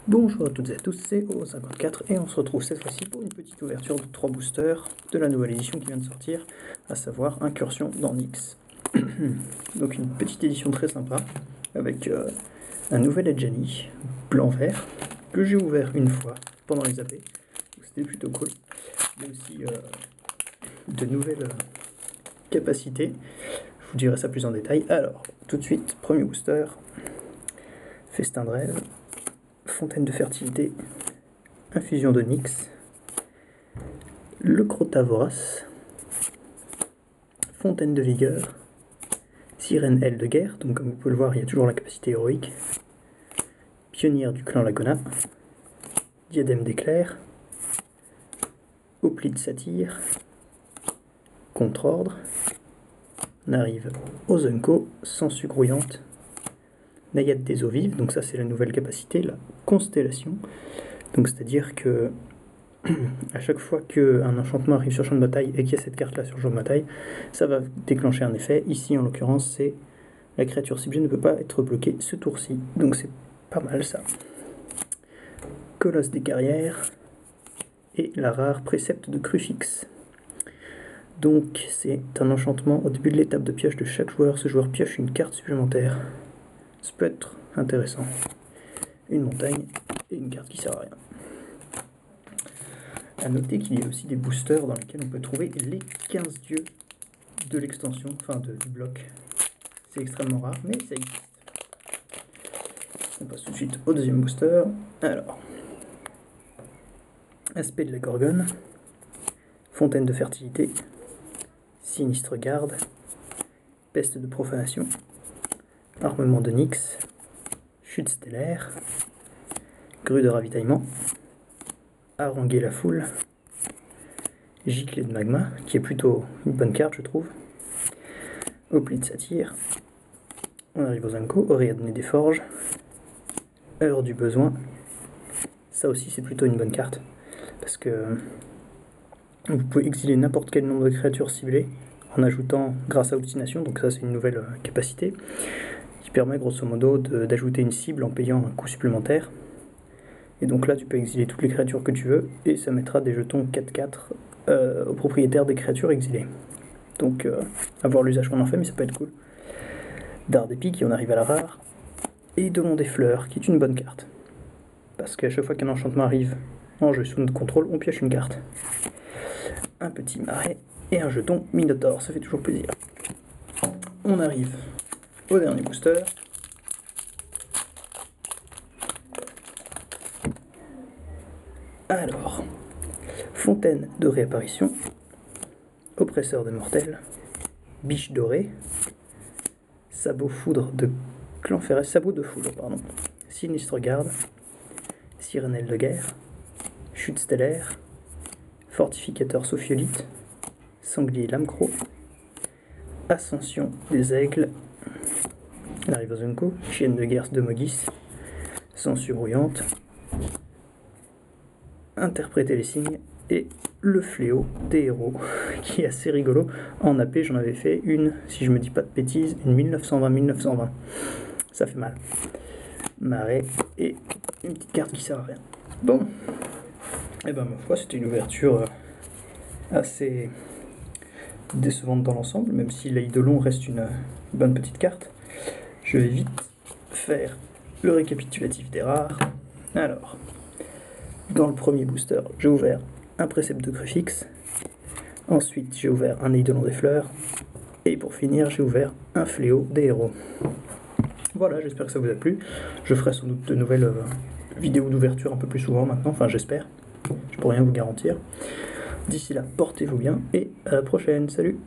Bonjour à toutes et à tous, c'est O54 et on se retrouve cette fois-ci pour une petite ouverture de 3 boosters de la nouvelle édition qui vient de sortir, à savoir Incursion dans Nyx. Donc une petite édition très sympa avec un nouvel Edgeni blanc-vert que j'ai ouvert une fois pendant les AP, c'était plutôt cool. Il y a aussi de nouvelles capacités, je vous dirai ça plus en détail. Alors, tout de suite, premier booster, Festin de rêve. Fontaine de fertilité, infusion de Nyx, le Crota vorace, fontaine de vigueur, sirène aile de guerre, donc comme vous pouvez le voir, il y a toujours la capacité héroïque, pionnière du clan Lagona, diadème d'éclair, hoplite satyre, contre-ordre, on arrive aux Unco, sangsue grouillante, naïade des eaux vives, donc ça c'est la nouvelle capacité, la constellation, donc c'est-à-dire que à chaque fois qu'un enchantement arrive sur champ de bataille et qu'il y a cette carte là sur champ de bataille, ça va déclencher un effet. Ici en l'occurrence c'est la créature ciblée ne peut pas être bloquée ce tour-ci, donc c'est pas mal ça. Colosse des carrières et la rare précepte de Crucifix. Donc c'est un enchantement au début de l'étape de pioche de chaque joueur, ce joueur pioche une carte supplémentaire. Ça peut être intéressant. Une montagne et une carte qui sert à rien. A noter qu'il y a aussi des boosters dans lesquels on peut trouver les 15 dieux de l'extension, enfin du bloc. C'est extrêmement rare, mais ça existe. On passe tout de suite au deuxième booster. Alors, aspect de la Gorgone, fontaine de fertilité, sinistre garde, peste de profanation, armement de Nyx, chute stellaire, grue de ravitaillement, haranguer la foule, giclée de magma, qui est plutôt une bonne carte je trouve, hoplite satyre, on arrive aux Unco, Oriadne des forges, heure du besoin, ça aussi c'est plutôt une bonne carte, parce que vous pouvez exiler n'importe quel nombre de créatures ciblées, en ajoutant grâce à obstination, donc ça c'est une nouvelle capacité, qui permet grosso modo d'ajouter une cible en payant un coût supplémentaire. Et donc là tu peux exiler toutes les créatures que tu veux, et ça mettra des jetons 4-4 aux propriétaires des créatures exilées. Donc à voir l'usage qu'on en fait, mais ça peut être cool. Dard d'épique, et on arrive à la rare. Et Dolon des fleurs, qui est une bonne carte. Parce qu'à chaque fois qu'un enchantement arrive en jeu sous notre contrôle, on pioche une carte. Un petit marais et un jeton Minotaur, ça fait toujours plaisir. On arrive au dernier booster. Alors, fontaine de réapparition, oppresseur des mortels, biche dorée, sabot de foudre, pardon, sinistre garde, sirène aile de guerre, chute stellaire, fortificateur sophiolite, sanglier lamecro, ascension des aigles, on arrive aux Unco, chienne de guerre de Mogis, sangsue grouillante, interpréter les signes et le fléau des héros qui est assez rigolo. En AP j'en avais fait une, si je me dis pas de bêtises, une 1920-1920, ça fait mal. Marais et une petite carte qui sert à rien. Bon, et ben ma foi c'était une ouverture assez décevante dans l'ensemble, même si l'Eidolon reste une bonne petite carte. Je vais vite faire le récapitulatif des rares. Alors, dans le premier booster, j'ai ouvert un précepte de Crucifix. Ensuite, j'ai ouvert un Eidolon des fleurs. Et pour finir, j'ai ouvert un fléau des héros. Voilà, j'espère que ça vous a plu. Je ferai sans doute de nouvelles vidéos d'ouverture un peu plus souvent maintenant. Enfin, j'espère. Je peux rien vous garantir. D'ici là, portez-vous bien et à la prochaine. Salut!